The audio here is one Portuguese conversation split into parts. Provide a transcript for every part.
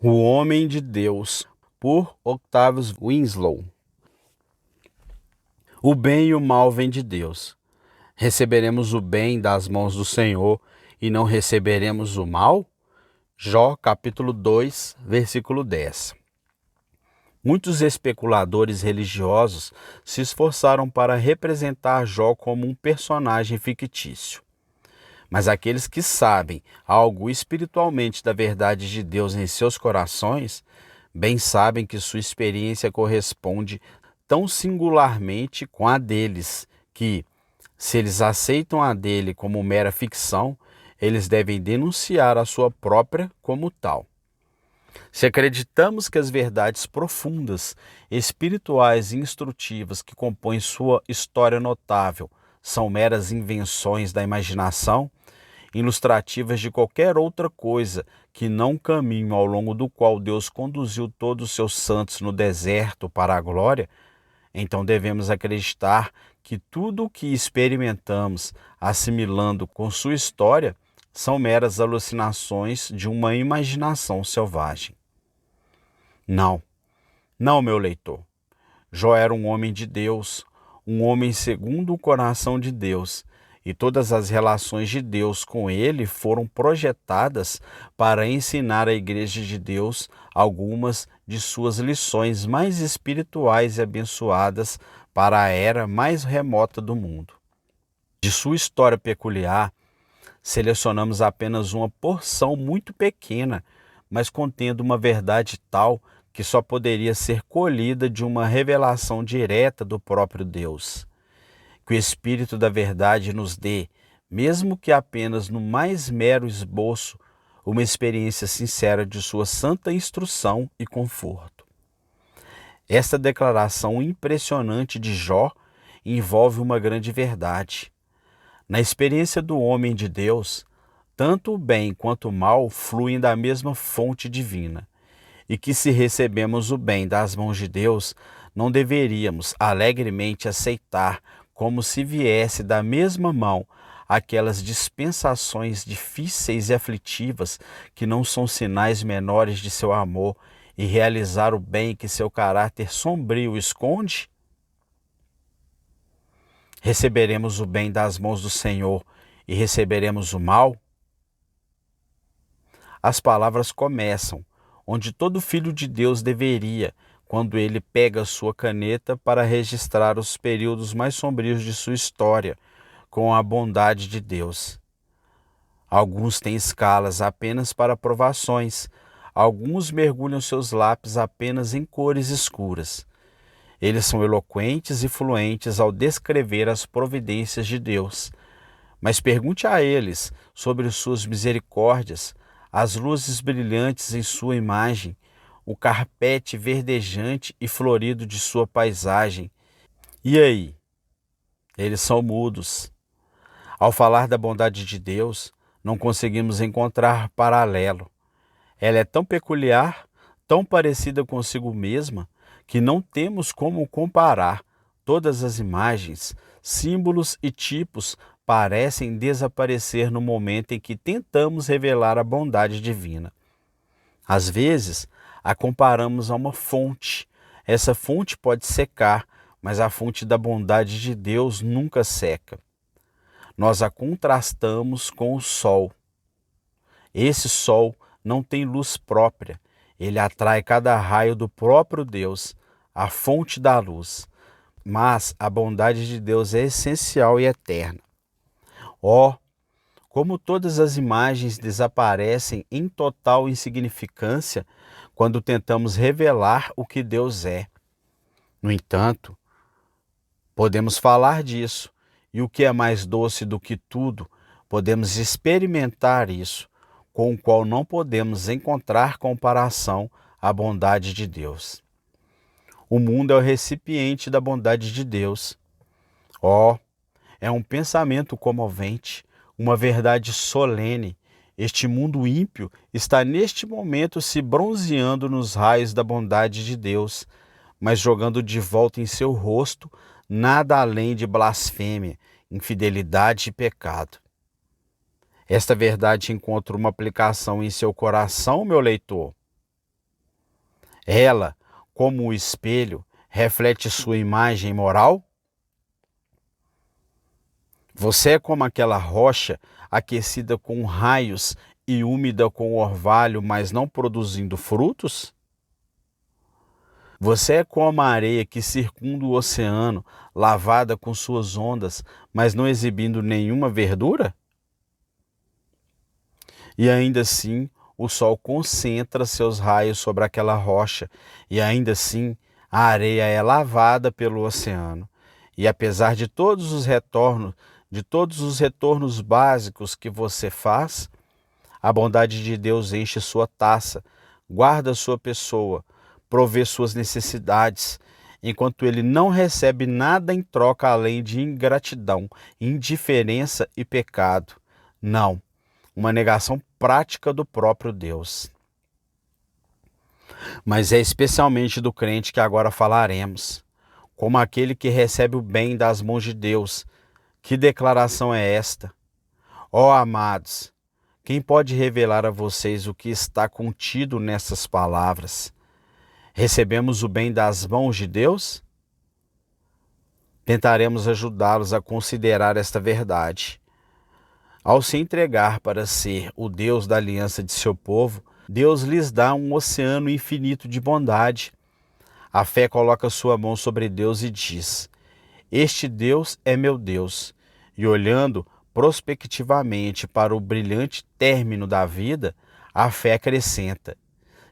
O Homem de Deus, por Octavio Winslow. O bem e o mal vêm de Deus. Receberemos o bem das mãos do Senhor e não receberemos o mal? Jó, capítulo 2, versículo 10. Muitos especuladores religiosos se esforçaram para representar Jó como um personagem fictício. Mas aqueles que sabem algo espiritualmente da verdade de Deus em seus corações, bem sabem que sua experiência corresponde tão singularmente com a deles, que, se eles aceitam a dele como mera ficção, eles devem denunciar a sua própria como tal. Se acreditamos que as verdades profundas, espirituais e instrutivas que compõem sua história notável são meras invenções da imaginação, ilustrativas de qualquer outra coisa que não o caminho ao longo do qual Deus conduziu todos os seus santos no deserto para a glória, então devemos acreditar que tudo o que experimentamos, assimilando com sua história, são meras alucinações de uma imaginação selvagem. Não, não, meu leitor. Jó era um homem de Deus, um homem segundo o coração de Deus, e todas as relações de Deus com ele foram projetadas para ensinar à Igreja de Deus algumas de suas lições mais espirituais e abençoadas para a era mais remota do mundo. De sua história peculiar, selecionamos apenas uma porção muito pequena, mas contendo uma verdade tal que só poderia ser colhida de uma revelação direta do próprio Deus. Que o Espírito da Verdade nos dê, mesmo que apenas no mais mero esboço, uma experiência sincera de sua santa instrução e conforto. Esta declaração impressionante de Jó envolve uma grande verdade. Na experiência do homem de Deus, tanto o bem quanto o mal fluem da mesma fonte divina, e que se recebemos o bem das mãos de Deus, não deveríamos alegremente aceitar como se viesse da mesma mão aquelas dispensações difíceis e aflitivas que não são sinais menores de seu amor e realizar o bem que seu caráter sombrio esconde? Receberemos o bem das mãos do Senhor e receberemos o mal? As palavras começam onde todo filho de Deus deveria, quando ele pega sua caneta para registrar os períodos mais sombrios de sua história, com a bondade de Deus. Alguns têm escalas apenas para provações, alguns mergulham seus lápis apenas em cores escuras. Eles são eloquentes e fluentes ao descrever as providências de Deus. Mas pergunte a eles sobre suas misericórdias, as luzes brilhantes em sua imagem, o carpete verdejante e florido de sua paisagem. E aí? Eles são mudos. Ao falar da bondade de Deus, não conseguimos encontrar paralelo. Ela é tão peculiar, tão parecida consigo mesma, que não temos como comparar. Todas as imagens, símbolos e tipos parecem desaparecer no momento em que tentamos revelar a bondade divina. Às vezes, a comparamos a uma fonte. Essa fonte pode secar, mas a fonte da bondade de Deus nunca seca. Nós a contrastamos com o sol. Esse sol não tem luz própria. Ele atrai cada raio do próprio Deus, a fonte da luz. Mas a bondade de Deus é essencial e eterna. Oh, como todas as imagens desaparecem em total insignificância quando tentamos revelar o que Deus é. No entanto, podemos falar disso, e o que é mais doce do que tudo, podemos experimentar isso, com o qual não podemos encontrar comparação à bondade de Deus. O mundo é o recipiente da bondade de Deus. Oh, é um pensamento comovente, uma verdade solene. Este mundo ímpio está neste momento se bronzeando nos raios da bondade de Deus, mas jogando de volta em seu rosto nada além de blasfêmia, infidelidade e pecado. Esta verdade encontra uma aplicação em seu coração, meu leitor? Ela, como o espelho, reflete sua imagem moral? Você é como aquela rocha aquecida com raios e úmida com orvalho, mas não produzindo frutos? Você é como a areia que circunda o oceano, lavada com suas ondas, mas não exibindo nenhuma verdura? E ainda assim, o sol concentra seus raios sobre aquela rocha, e ainda assim, a areia é lavada pelo oceano. E apesar de todos os retornos básicos que você faz, a bondade de Deus enche sua taça, guarda sua pessoa, provê suas necessidades, enquanto ele não recebe nada em troca além de ingratidão, indiferença e pecado. Não, uma negação prática do próprio Deus. Mas é especialmente do crente que agora falaremos, como aquele que recebe o bem das mãos de Deus. Que declaração é esta? Ó amados, quem pode revelar a vocês o que está contido nessas palavras? Recebemos o bem das mãos de Deus? Tentaremos ajudá-los a considerar esta verdade. Ao se entregar para ser o Deus da aliança de seu povo, Deus lhes dá um oceano infinito de bondade. A fé coloca sua mão sobre Deus e diz: Este Deus é meu Deus. E olhando prospectivamente para o brilhante término da vida, a fé acrescenta: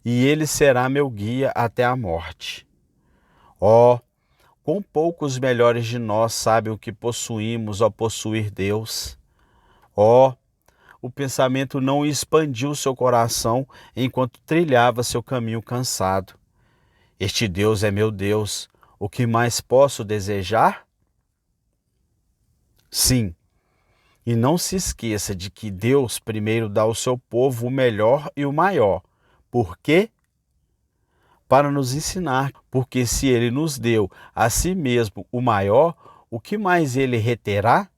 E ele será meu guia até a morte. Ó, quão poucos melhores de nós sabem o que possuímos ao possuir Deus. Ó, o pensamento não expandiu seu coração enquanto trilhava seu caminho cansado. Este Deus é meu Deus, o que mais posso desejar? Sim, e não se esqueça de que Deus primeiro dá ao seu povo o melhor e o maior. Por quê? Para nos ensinar, porque se ele nos deu a si mesmo o maior, o que mais ele reterá?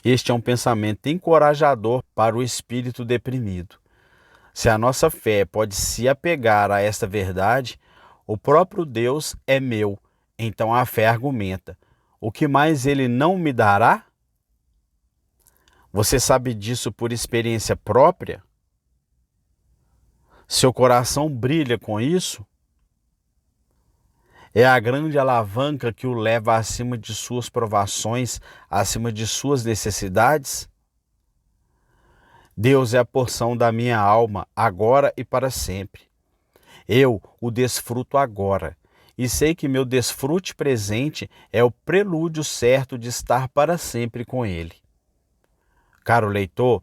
Este é um pensamento encorajador para o espírito deprimido. Se a nossa fé pode se apegar a esta verdade, o próprio Deus é meu, então a fé argumenta: o que mais ele não me dará? Você sabe disso por experiência própria? Seu coração brilha com isso? É a grande alavanca que o leva acima de suas provações, acima de suas necessidades? Deus é a porção da minha alma, agora e para sempre. Eu o desfruto agora, e sei que meu desfrute presente é o prelúdio certo de estar para sempre com Ele. Caro leitor,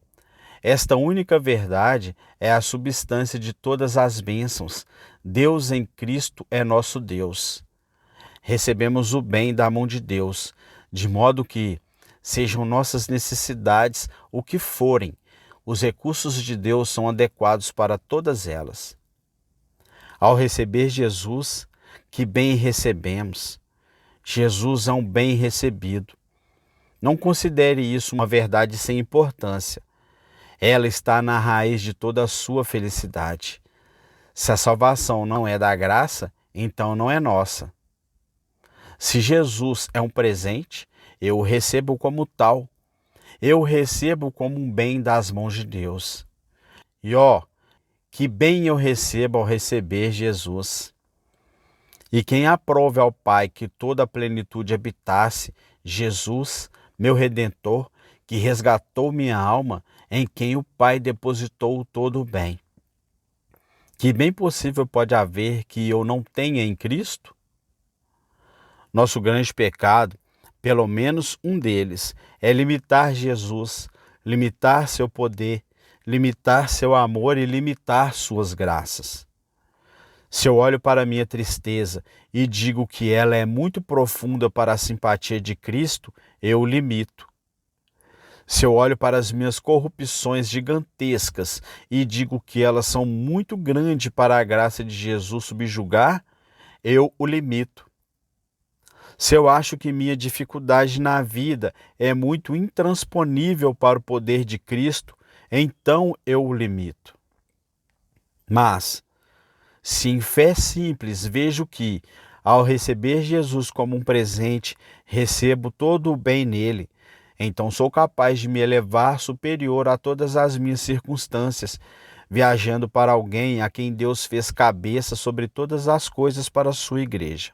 esta única verdade é a substância de todas as bênçãos. Deus em Cristo é nosso Deus. Recebemos o bem da mão de Deus, de modo que, sejam nossas necessidades o que forem, os recursos de Deus são adequados para todas elas. Ao receber Jesus, que bem recebemos. Jesus é um bem recebido. Não considere isso uma verdade sem importância. Ela está na raiz de toda a sua felicidade. Se a salvação não é da graça, então não é nossa. Se Jesus é um presente, eu o recebo como tal. Eu o recebo como um bem das mãos de Deus. E que bem eu recebo ao receber Jesus. E quem aprove ao Pai que toda a plenitude habitasse, Jesus, meu Redentor, que resgatou minha alma, em quem o Pai depositou todo o bem. Que bem possível pode haver que eu não tenha em Cristo? Nosso grande pecado, pelo menos um deles, é limitar Jesus, limitar seu poder, limitar seu amor e limitar suas graças. Se eu olho para a minha tristeza e digo que ela é muito profunda para a simpatia de Cristo, eu o limito. Se eu olho para as minhas corrupções gigantescas e digo que elas são muito grandes para a graça de Jesus subjugar, eu o limito. Se eu acho que minha dificuldade na vida é muito intransponível para o poder de Cristo, então eu o limito. Mas, Se em fé simples vejo que, ao receber Jesus como um presente, recebo todo o bem nele, então sou capaz de me elevar superior a todas as minhas circunstâncias, viajando para alguém a quem Deus fez cabeça sobre todas as coisas para a sua igreja.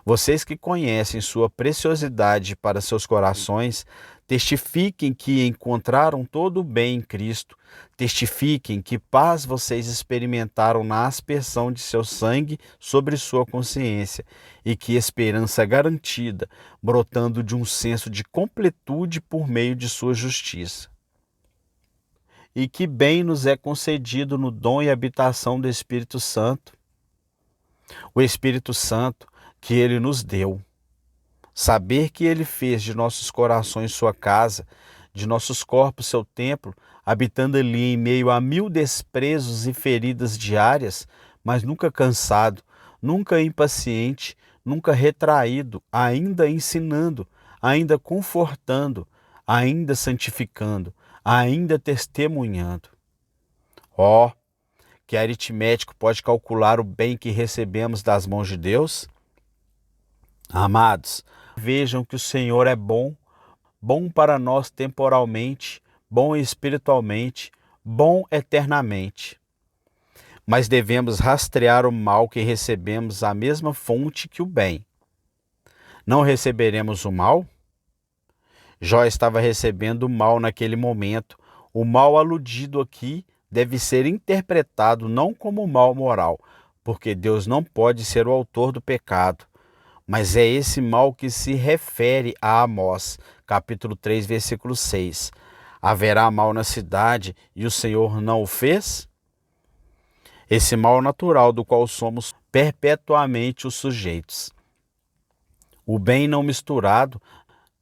Vocês que conhecem sua preciosidade para seus corações, testifiquem que encontraram todo o bem em Cristo, testifiquem que paz vocês experimentaram na aspersão de seu sangue sobre sua consciência e que esperança garantida, brotando de um senso de completude por meio de sua justiça. E que bem nos é concedido no dom e habitação do Espírito Santo. O Espírito Santo que Ele nos deu. Saber que Ele fez de nossos corações sua casa, de nossos corpos seu templo, habitando ali em meio a 1000 desprezos e feridas diárias, mas nunca cansado, nunca impaciente, nunca retraído, ainda ensinando, ainda confortando, ainda santificando, ainda testemunhando. Ó, que aritmético pode calcular o bem que recebemos das mãos de Deus? Amados, vejam que o Senhor é bom, bom para nós temporalmente, bom espiritualmente, bom eternamente. Mas devemos rastrear o mal que recebemos à mesma fonte que o bem. Não receberemos o mal? Jó estava recebendo o mal naquele momento. O mal aludido aqui deve ser interpretado não como mal moral, porque Deus não pode ser o autor do pecado. Mas é esse mal que se refere a Amós, capítulo 3, versículo 6. Haverá mal na cidade e o Senhor não o fez? Esse mal natural do qual somos perpetuamente os sujeitos. O bem não misturado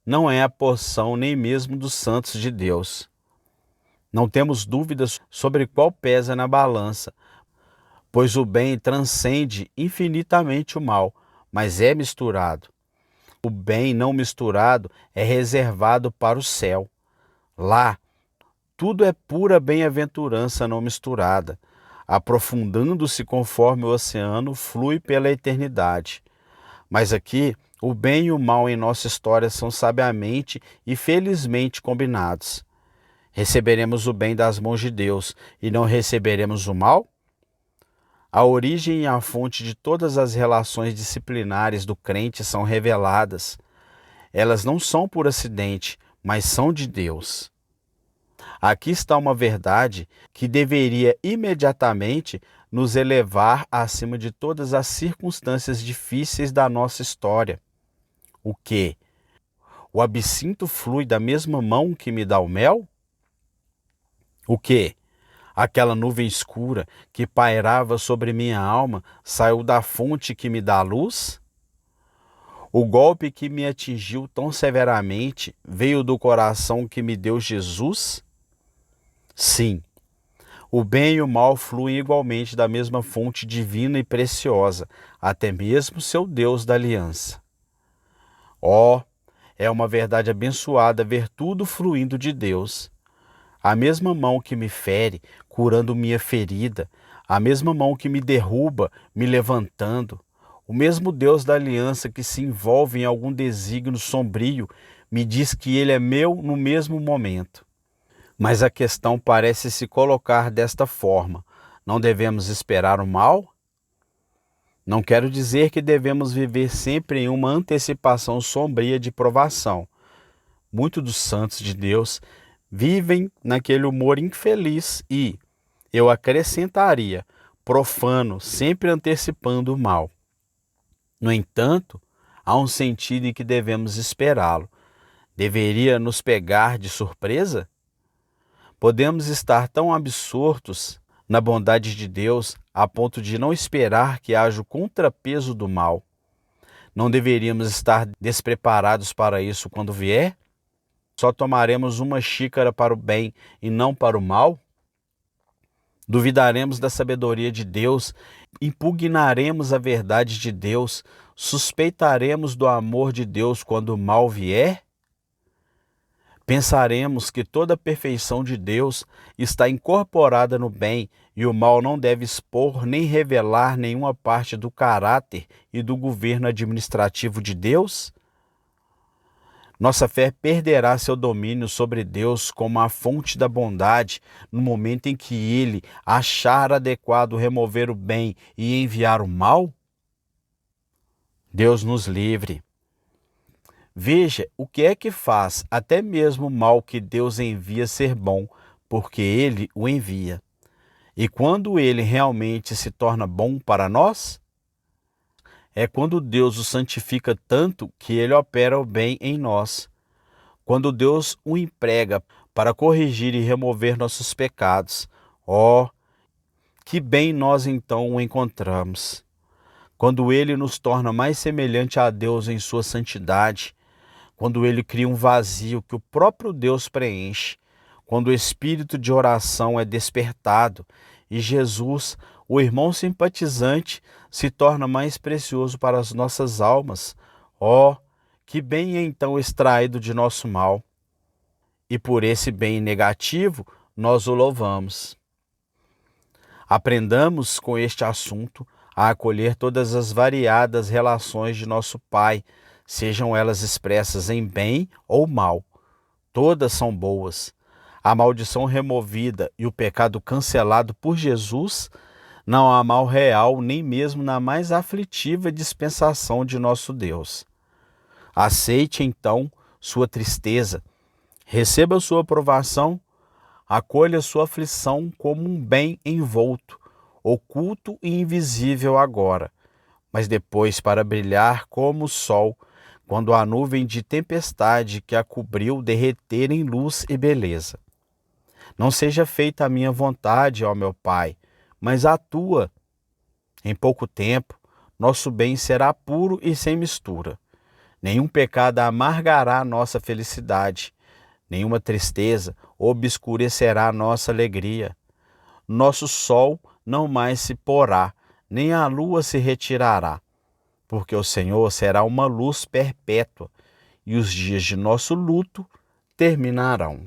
não é a porção nem mesmo dos santos de Deus. Não temos dúvidas sobre qual pesa na balança, pois o bem transcende infinitamente o mal, mas é misturado. O bem não misturado é reservado para o céu. Lá, tudo é pura bem-aventurança não misturada, aprofundando-se conforme o oceano flui pela eternidade. Mas aqui, o bem e o mal em nossa história são sabiamente e felizmente combinados. Receberemos o bem das mãos de Deus e não receberemos o mal? A origem e a fonte de todas as relações disciplinares do crente são reveladas. Elas não são por acidente, mas são de Deus. Aqui está uma verdade que deveria imediatamente nos elevar acima de todas as circunstâncias difíceis da nossa história. O quê? O absinto flui da mesma mão que me dá o mel? O quê? Aquela nuvem escura que pairava sobre minha alma saiu da fonte que me dá a luz? O golpe que me atingiu tão severamente veio do coração que me deu Jesus? Sim, o bem e o mal fluem igualmente da mesma fonte divina e preciosa, até mesmo seu Deus da aliança. Oh, é uma verdade abençoada ver tudo fluindo de Deus. A mesma mão que me fere, curando minha ferida, a mesma mão que me derruba, me levantando, o mesmo Deus da aliança que se envolve em algum desígnio sombrio, me diz que Ele é meu no mesmo momento. Mas a questão parece se colocar desta forma: não devemos esperar o mal? Não quero dizer que devemos viver sempre em uma antecipação sombria de provação. Muitos dos santos de Deus vivem naquele humor infeliz e, eu acrescentaria, profano, sempre antecipando o mal. No entanto, há um sentido em que devemos esperá-lo. Deveria nos pegar de surpresa? Podemos estar tão absortos na bondade de Deus a ponto de não esperar que haja o contrapeso do mal. Não deveríamos estar despreparados para isso quando vier? Só tomaremos uma xícara para o bem e não para o mal? Duvidaremos da sabedoria de Deus, impugnaremos a verdade de Deus, suspeitaremos do amor de Deus quando o mal vier? Pensaremos que toda a perfeição de Deus está incorporada no bem e o mal não deve expor nem revelar nenhuma parte do caráter e do governo administrativo de Deus? Nossa fé perderá seu domínio sobre Deus como a fonte da bondade no momento em que Ele achar adequado remover o bem e enviar o mal? Deus nos livre. Veja o que é que faz até mesmo o mal que Deus envia ser bom, porque Ele o envia. E quando Ele realmente se torna bom para nós? É quando Deus o santifica tanto que Ele opera o bem em nós. Quando Deus o emprega para corrigir e remover nossos pecados. Oh, que bem nós então o encontramos. Quando Ele nos torna mais semelhante a Deus em sua santidade, quando Ele cria um vazio que o próprio Deus preenche, quando o espírito de oração é despertado e Jesus, o irmão simpatizante, se torna mais precioso para as nossas almas. Oh, que bem é então extraído de nosso mal. E por esse bem negativo, nós o louvamos. Aprendamos com este assunto a acolher todas as variadas relações de nosso Pai, sejam elas expressas em bem ou mal. Todas são boas. A maldição removida e o pecado cancelado por Jesus, não há mal real nem mesmo na mais aflitiva dispensação de nosso Deus. Aceite então sua tristeza, receba sua provação, acolha sua aflição como um bem envolto, oculto e invisível agora, mas depois para brilhar como o sol, quando a nuvem de tempestade que a cobriu derreter em luz e beleza. Não seja feita a minha vontade, ó meu Pai, mas a tua. Em pouco tempo, nosso bem será puro e sem mistura. Nenhum pecado amargará nossa felicidade, nenhuma tristeza obscurecerá nossa alegria. Nosso sol não mais se porá, nem a lua se retirará, porque o Senhor será uma luz perpétua e os dias de nosso luto terminarão.